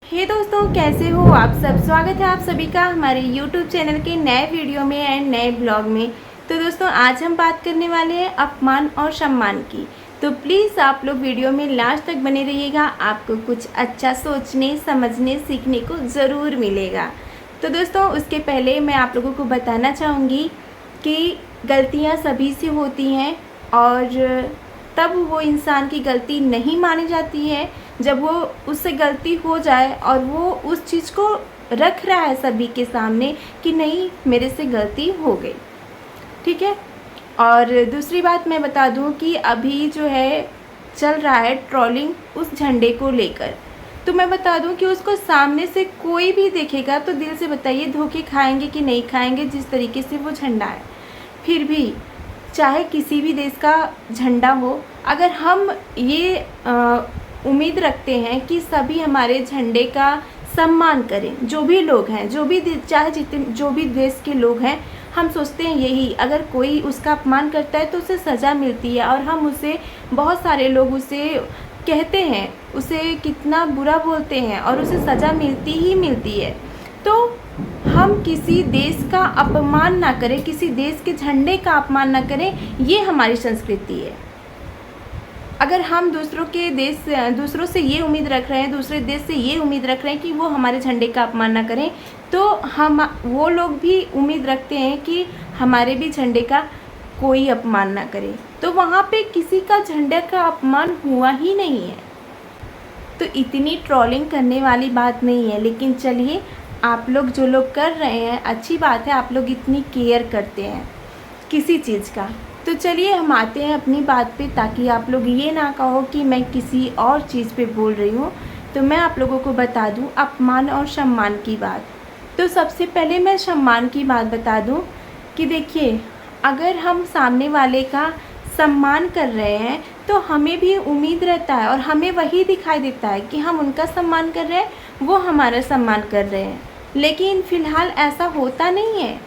हे दोस्तों, कैसे हो आप सब। स्वागत है आप सभी का हमारे YouTube चैनल के नए वीडियो में एंड नए ब्लॉग में। तो दोस्तों, आज हम बात करने वाले हैं अपमान और सम्मान की। तो प्लीज़ आप लोग वीडियो में लास्ट तक बने रहिएगा, आपको कुछ अच्छा सोचने समझने सीखने को ज़रूर मिलेगा। तो दोस्तों, उसके पहले मैं आप लोगों को बताना चाहूँगी कि गलतियाँ सभी से होती हैं और तब वो इंसान की गलती नहीं मानी जाती है जब वो उससे गलती हो जाए और वो उस चीज़ को रख रहा है सभी के सामने कि नहीं, मेरे से गलती हो गई। ठीक है। और दूसरी बात मैं बता दूं कि अभी जो है चल रहा है ट्रोलिंग उस झंडे को लेकर। तो मैं बता दूं कि उसको सामने से कोई भी देखेगा तो दिल से बताइए धोखे खाएंगे कि नहीं खाएंगे, जिस तरीके से वो झंडा है। फिर भी चाहे किसी भी देश का झंडा हो, अगर हम ये उम्मीद रखते हैं कि सभी हमारे झंडे का सम्मान करें, जो भी लोग हैं, चाहे जितने जो भी देश के लोग हैं, हम सोचते हैं यही, अगर कोई उसका अपमान करता है तो उसे सज़ा मिलती है। और हम उसे, बहुत सारे लोग उसे कहते हैं, उसे कितना बुरा बोलते हैं और उसे सज़ा मिलती ही मिलती है। तो हम किसी देश का अपमान ना करें, किसी देश के झंडे का अपमान ना करें, ये हमारी संस्कृति है। अगर हम दूसरों से ये उम्मीद रख रहे हैं, दूसरे देश से ये उम्मीद रख रहे हैं कि वो हमारे झंडे का अपमान ना करें, तो वो लोग भी उम्मीद रखते हैं कि हमारे भी झंडे का कोई अपमान ना करे। तो वहाँ पे किसी का झंडे का अपमान हुआ ही नहीं है। तो इतनी ट्रोलिंग करने वाली बात नहीं है। लेकिन चलिए, आप लोग जो लोग कर रहे हैं, अच्छी बात है, आप लोग इतनी केयर करते हैं किसी चीज़ का। तो चलिए हम आते हैं अपनी बात पे, ताकि आप लोग ये ना कहो कि मैं किसी और चीज़ पे बोल रही हूँ। तो मैं आप लोगों को बता दूँ अपमान और सम्मान की बात। तो सबसे पहले मैं सम्मान की बात बता दूँ कि देखिए, अगर हम सामने वाले का सम्मान कर रहे हैं तो हमें भी उम्मीद रहता है और हमें वही दिखाई देता है कि हम उनका सम्मान कर रहे हैं, वो हमारा सम्मान कर रहे हैं। लेकिन फ़िलहाल ऐसा होता नहीं है,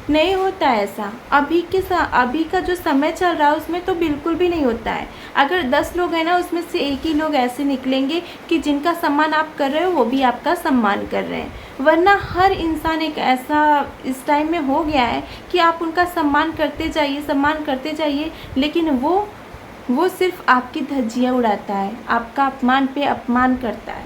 नहीं होता है ऐसा। अभी का जो समय चल रहा है उसमें तो बिल्कुल भी नहीं होता है। अगर 10 लोग हैं ना, उसमें से एक ही लोग ऐसे निकलेंगे कि जिनका सम्मान आप कर रहे हो वो भी आपका सम्मान कर रहे हैं। वरना हर इंसान एक ऐसा इस टाइम में हो गया है कि आप उनका सम्मान करते जाइए, लेकिन वो सिर्फ आपकी धज्जियाँ उड़ाता है, आपका अपमान पे अपमान करता है।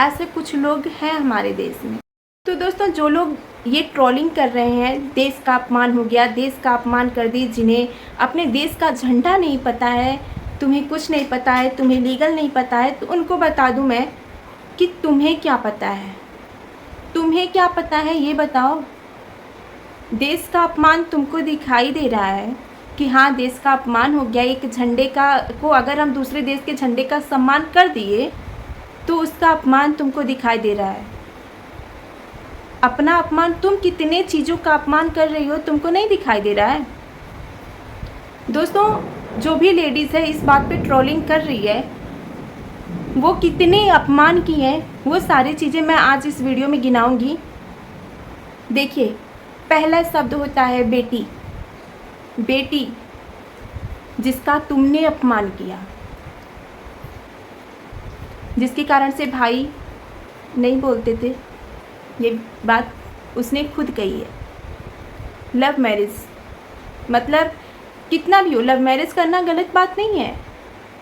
ऐसे कुछ लोग हैं हमारे देश में। तो दोस्तों, जो लोग ये ट्रोलिंग कर रहे हैं, देश का अपमान हो गया, देश का अपमान कर दी, जिन्हें अपने देश का झंडा नहीं पता है, तुम्हें कुछ नहीं पता है, तुम्हें लीगल नहीं पता है, तो उनको बता दूं मैं कि तुम्हें क्या पता है। तुम्हें क्या पता है ये बताओ। देश का अपमान तुमको दिखाई दे रहा है कि हाँ, देश का अपमान हो गया। एक झंडे को अगर हम दूसरे देश के झंडे का सम्मान कर दिए तो उसका अपमान तुमको दिखाई दे रहा है। अपना अपमान, तुम कितने चीज़ों का अपमान कर रही हो, तुमको नहीं दिखाई दे रहा है। दोस्तों, जो भी लेडीज़ है इस बात पे ट्रोलिंग कर रही है, वो कितने अपमान की हैं, वो सारी चीज़ें मैं आज इस वीडियो में गिनाऊंगी। देखिए, पहला शब्द होता है बेटी। बेटी जिसका तुमने अपमान किया, जिसके कारण से भाई नहीं बोलते थे, ये बात उसने खुद कही है। लव मैरिज, मतलब कितना भी हो, लव मैरिज करना गलत बात नहीं है,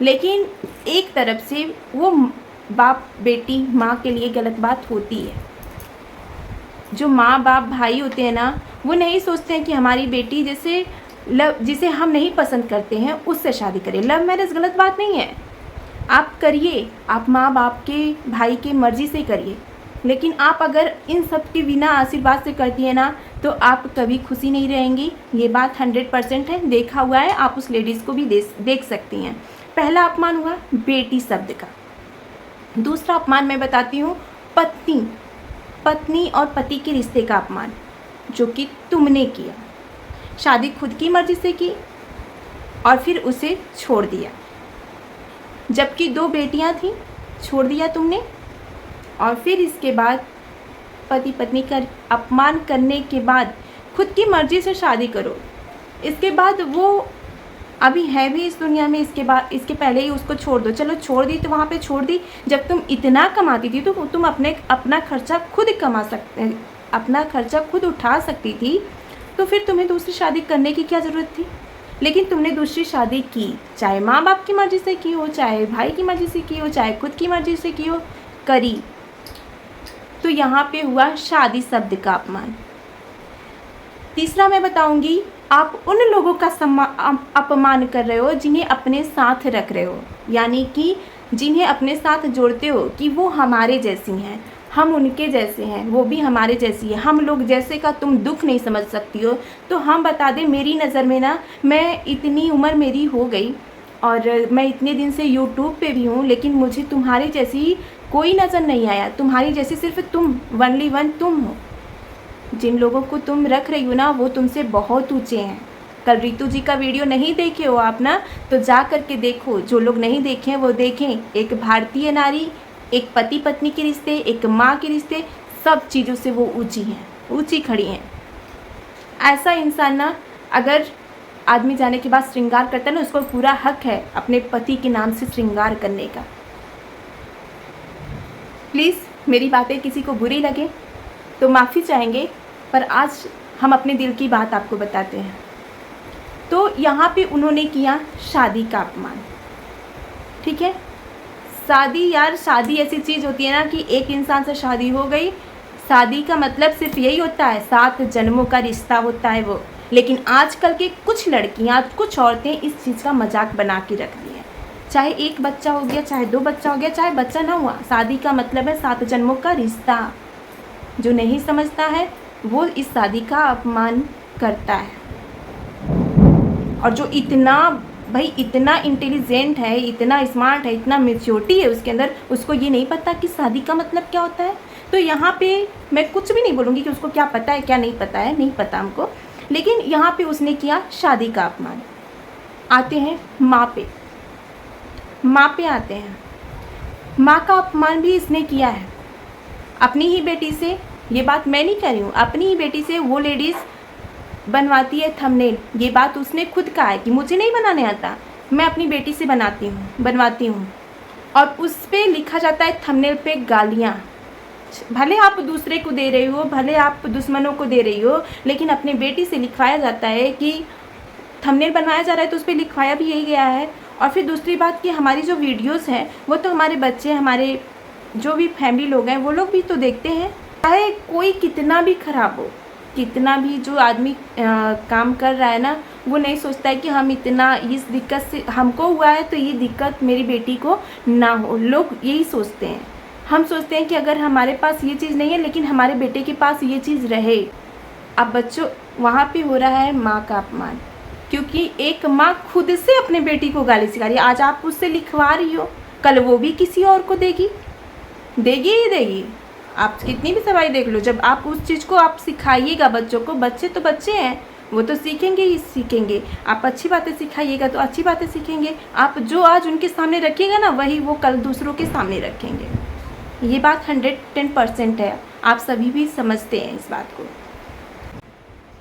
लेकिन एक तरफ से वो बाप बेटी माँ के लिए गलत बात होती है। जो माँ बाप भाई होते हैं ना, वो नहीं सोचते हैं कि हमारी बेटी जिसे हम नहीं पसंद करते हैं उससे शादी करें। लव मैरिज गलत बात नहीं है, आप करिए, आप माँ बाप के भाई के मर्जी से करिए। लेकिन आप अगर इन सब के बिना आशीर्वाद से करती है ना, तो आप कभी खुशी नहीं रहेंगी। ये बात 100% है, देखा हुआ है, आप उस लेडीज़ को भी देख सकती हैं। पहला अपमान हुआ बेटी शब्द का। दूसरा अपमान मैं बताती हूँ, पत्नी और पति के रिश्ते का अपमान, जो कि तुमने किया। शादी खुद की मर्जी से की और फिर उसे छोड़ दिया, जबकि 2 बेटियाँ थीं, छोड़ दिया तुमने। और फिर इसके बाद पति पत्नी का अपमान करने के बाद खुद की मर्ज़ी से शादी करो। इसके बाद वो अभी है भी इस दुनिया में, इसके बाद इसके पहले ही उसको छोड़ दो। चलो छोड़ दी तो वहाँ पे छोड़ दी, जब तुम इतना कमाती थी तो तुम अपना खर्चा खुद अपना खर्चा खुद उठा सकती थी, तो फिर तुम्हें दूसरी शादी करने की क्या ज़रूरत थी? लेकिन तुमने दूसरी शादी की, चाहे माँ बाप की मर्ज़ी से की हो, चाहे भाई की मर्ज़ी से की हो, चाहे खुद की मर्ज़ी से की हो, करी। तो यहाँ पे हुआ शादी शब्द का अपमान। तीसरा मैं बताऊंगी, आप उन लोगों का अपमान कर रहे हो जिन्हें अपने साथ रख रहे हो, यानी कि जिन्हें अपने साथ जोड़ते हो कि वो हमारे जैसी हैं, हम उनके जैसे हैं, वो भी हमारे जैसी है, हम लोग जैसे का तुम दुख नहीं समझ सकती हो। तो हम बता दें, मेरी नज़र में ना, मैं इतनी उम्र मेरी हो गई और मैं इतने दिन से यूट्यूब पे भी हूँ, लेकिन मुझे तुम्हारी जैसी कोई नज़र नहीं आया। तुम्हारी जैसी सिर्फ तुम, ओनली वन तुम हो। जिन लोगों को तुम रख रही हो ना, वो तुमसे बहुत ऊंचे हैं। कल रितु जी का वीडियो नहीं देखे हो आप ना, तो जा कर के देखो। जो लोग नहीं देखे हैं वो देखें। एक भारतीय नारी, एक पति पत्नी के रिश्ते, एक माँ के रिश्ते, सब चीज़ों से वो ऊंची हैं, ऊंची खड़ी हैं। ऐसा इंसान ना, अगर आदमी जाने के बाद श्रृंगार करता है ना, उसको पूरा हक है अपने पति के नाम से श्रृंगार करने का। प्लीज़ मेरी बातें किसी को बुरी लगे तो माफ़ी चाहेंगे, पर आज हम अपने दिल की बात आपको बताते हैं। तो यहाँ पे उन्होंने किया शादी का अपमान। ठीक है, शादी यार, शादी ऐसी चीज़ होती है ना कि एक इंसान से शादी हो गई, शादी का मतलब सिर्फ यही होता है, 7 जन्मों का रिश्ता होता है वो। लेकिन आजकल के कुछ लड़कियाँ, कुछ औरतें इस चीज़ का मजाक बना के रख दी हैं। चाहे एक बच्चा हो गया, चाहे 2 बच्चा हो गया, चाहे बच्चा ना हुआ, शादी का मतलब है 7 जन्मों का रिश्ता। जो नहीं समझता है वो इस शादी का अपमान करता है। और जो इतना इंटेलिजेंट है, इतना स्मार्ट है, इतना मैच्योरिटी है उसके अंदर, उसको ये नहीं पता कि शादी का मतलब क्या होता है। तो यहाँ पे मैं कुछ भी नहीं बोलूँगी कि उसको क्या पता है क्या नहीं पता है, नहीं पता हमको। लेकिन यहाँ पे उसने किया शादी का अपमान। आते हैं माँ पे आते हैं। माँ का अपमान भी इसने किया है अपनी ही बेटी से। ये बात मैं नहीं कह रही हूँ, अपनी ही बेटी से वो लेडीज़ बनवाती है थंबनेल। ये बात उसने खुद कहा है कि मुझे नहीं बनाने आता, मैं अपनी बेटी से बनवाती हूँ। और उस पर लिखा जाता है थंबनेल पे गालियाँ। भले आप दूसरे को दे रही हो, भले आप दुश्मनों को दे रही हो, लेकिन अपने बेटी से लिखवाया जाता है कि थंबनेल बनवाया जा रहा है, तो उस पर लिखवाया भी यही गया है। और फिर दूसरी बात कि हमारी जो वीडियोस हैं वो तो हमारे बच्चे, हमारे जो भी फैमिली लोग हैं वो लोग भी तो देखते हैं। चाहे कोई कितना भी ख़राब हो, कितना भी जो आदमी काम कर रहा है ना, वो नहीं सोचता है कि हम इतना इस दिक्कत से हमको हुआ है तो ये दिक्कत मेरी बेटी को ना हो। लोग यही सोचते हैं। हम सोचते हैं कि अगर हमारे पास ये चीज़ नहीं है लेकिन हमारे बेटे के पास ये चीज़ रहे। अब बच्चों, वहाँ पे हो रहा है माँ का अपमान, क्योंकि एक माँ खुद से अपने बेटी को गाली सिखा रही है। आज आप उससे लिखवा रही हो, कल वो भी किसी और को देगी ही देगी। आप कितनी भी सफाई देख लो, जब आप उस चीज़ को आप सिखाइएगा बच्चों को, बच्चे तो बच्चे हैं, वो तो सीखेंगे ही सीखेंगे। आप अच्छी बातें सिखाइएगा तो अच्छी बातें सीखेंगे। आप जो आज उनके सामने रखिएगा ना, वही वो कल दूसरों के सामने रखेंगे। ये बात 110% है, आप सभी भी समझते हैं इस बात को।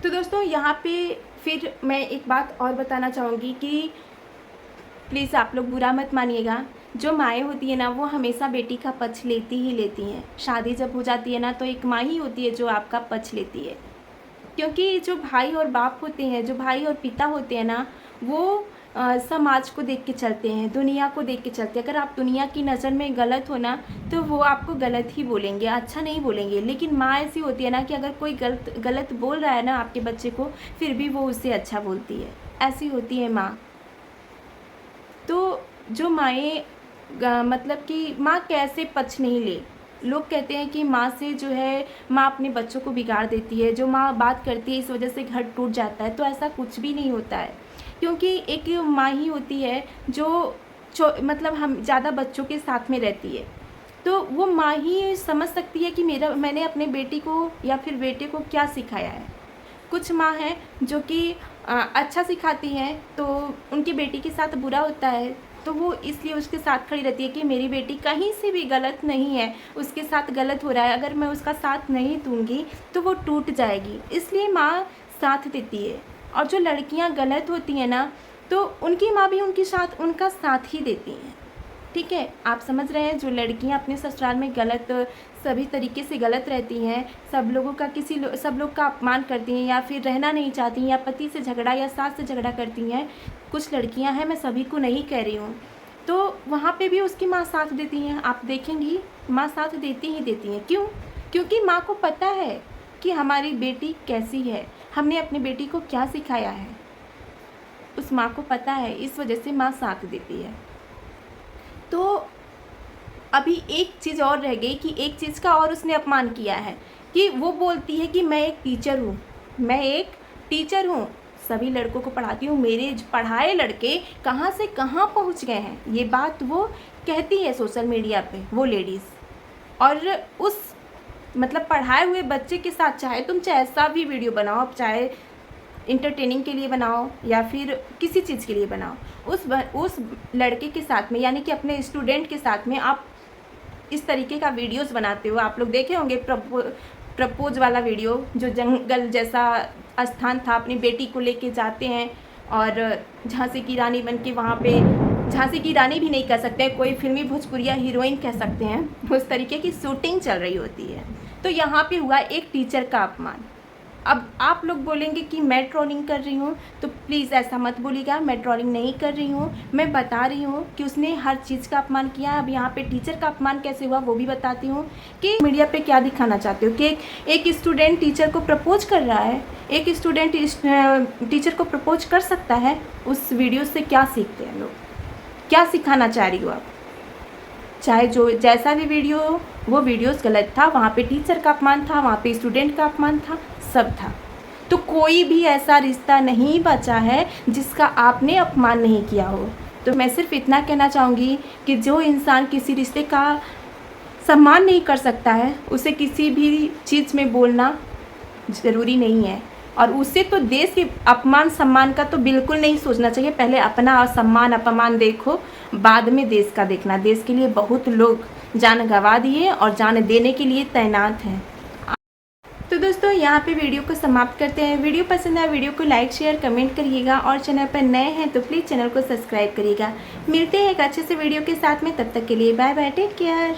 तो दोस्तों, यहाँ पे फिर मैं एक बात और बताना चाहूँगी कि प्लीज़ आप लोग बुरा मत मानिएगा। जो माएँ होती है ना, वो हमेशा बेटी का पक्ष लेती ही लेती हैं। शादी जब हो जाती है ना, तो एक माँ ही होती है जो आपका पक्ष लेती है। क्योंकि जो भाई और बाप होते हैं, जो भाई और पिता होते हैं ना, वो समाज को देख के चलते हैं, दुनिया को देख के चलते हैं। अगर आप दुनिया की नज़र में गलत हो ना, तो वो आपको गलत ही बोलेंगे, अच्छा नहीं बोलेंगे। लेकिन माँ ऐसी होती है ना कि अगर कोई गलत बोल रहा है ना आपके बच्चे को, फिर भी वो उससे अच्छा बोलती है। ऐसी होती है माँ। तो जो माएँ मतलब कि माँ कैसे पक्ष नहीं ले। लोग कहते हैं कि माँ से जो है, माँ अपने बच्चों को बिगाड़ देती है, जो माँ बात करती है इस वजह से घर टूट जाता है। तो ऐसा कुछ भी नहीं होता है, क्योंकि एक माँ ही होती है जो मतलब हम ज़्यादा बच्चों के साथ में रहती है। तो वो माँ ही समझ सकती है कि मैंने अपने बेटी को या फिर बेटे को क्या सिखाया है। कुछ माँ हैं जो कि अच्छा सिखाती हैं, तो उनकी बेटी के साथ बुरा होता है, तो वो इसलिए उसके साथ खड़ी रहती है कि मेरी बेटी कहीं से भी गलत नहीं है, उसके साथ गलत हो रहा है, अगर मैं उसका साथ नहीं दूंगी तो वो टूट जाएगी। इसलिए माँ साथ देती है। और जो लड़कियां गलत होती हैं ना, तो उनकी माँ भी उनका साथ ही देती हैं। ठीक है, आप समझ रहे हैं। जो लड़कियां अपने ससुराल में गलत, सभी तरीके से गलत रहती हैं, सब लोग का अपमान करती हैं, या फिर रहना नहीं चाहती हैं, या पति से झगड़ा या सास से झगड़ा करती हैं, कुछ लड़कियां हैं, मैं सभी को नहीं कह रही हूँ, तो वहाँ पे भी उसकी माँ साथ देती हैं। आप देखेंगी माँ साथ देती हैं। क्यों? क्योंकि माँ को पता है कि हमारी बेटी कैसी है, हमने अपनी बेटी को क्या सिखाया है, उस माँ को पता है, इस वजह से माँ साथ देती है। तो अभी एक चीज़ और रह गई कि एक चीज़ का और उसने अपमान किया है कि वो बोलती है कि मैं एक टीचर हूँ, सभी लड़कों को पढ़ाती हूँ, मेरे पढ़ाए लड़के कहाँ से कहाँ पहुँच गए हैं, ये बात वो कहती है सोशल मीडिया पे वो लेडीज़। और उस मतलब पढ़ाए हुए बच्चे के साथ चाहे तुम ऐसा भी वीडियो बनाओ, चाहे इंटरटेनिंग के लिए बनाओ या फिर किसी चीज़ के लिए बनाओ, उस लड़के के साथ में, यानी कि अपने स्टूडेंट के साथ में आप इस तरीके का वीडियोस बनाते हो। आप लोग देखे होंगे प्रपोज वाला वीडियो, जो जंगल जैसा स्थान था, अपनी बेटी को लेके जाते हैं और झांसी की रानी बन के वहाँ पे, झांसी की रानी भी नहीं कह सकते, कोई फिल्मी भोजपुरिया हीरोइन कह सकते हैं, उस तरीके की शूटिंग चल रही होती है। तो यहाँ पे हुआ एक टीचर का अपमान। अब आप लोग बोलेंगे कि मैं ट्रोलिंग कर रही हूँ, तो प्लीज़ ऐसा मत बोलिएगा, मैं ट्रोलिंग नहीं कर रही हूँ, मैं बता रही हूँ कि उसने हर चीज़ का अपमान किया। अब यहाँ पे टीचर का अपमान कैसे हुआ वो भी बताती हूँ कि मीडिया पे क्या दिखाना चाहते हो कि एक स्टूडेंट टीचर को प्रपोज कर रहा है, एक स्टूडेंट टीचर को प्रपोज कर सकता है। उस वीडियो से क्या सीखते हैं लोग, क्या सिखाना चाह रही हो आप? चाहे जो जैसा भी वीडियो हो, वो वीडियोस गलत था, वहाँ पे टीचर का अपमान था, वहाँ पे स्टूडेंट का अपमान था, सब था। तो कोई भी ऐसा रिश्ता नहीं बचा है जिसका आपने अपमान नहीं किया हो। तो मैं सिर्फ इतना कहना चाहूँगी कि जो इंसान किसी रिश्ते का सम्मान नहीं कर सकता है, उसे किसी भी चीज़ में बोलना ज़रूरी नहीं है। और उससे तो देश के अपमान सम्मान का तो बिल्कुल नहीं सोचना चाहिए। पहले अपना सम्मान अपमान देखो, बाद में देश का देखना। देश के लिए बहुत लोग जान गंवा दिए और जान देने के लिए तैनात हैं। तो दोस्तों यहाँ पे वीडियो को समाप्त करते हैं। वीडियो पसंद आया वीडियो को लाइक शेयर कमेंट करिएगा, और चैनल पर नए हैं तो प्लीज़ चैनल को सब्सक्राइब करिएगा। मिलते हैं एक अच्छे से वीडियो के साथ में, तब तक के लिए बाय बाय, टेक केयर।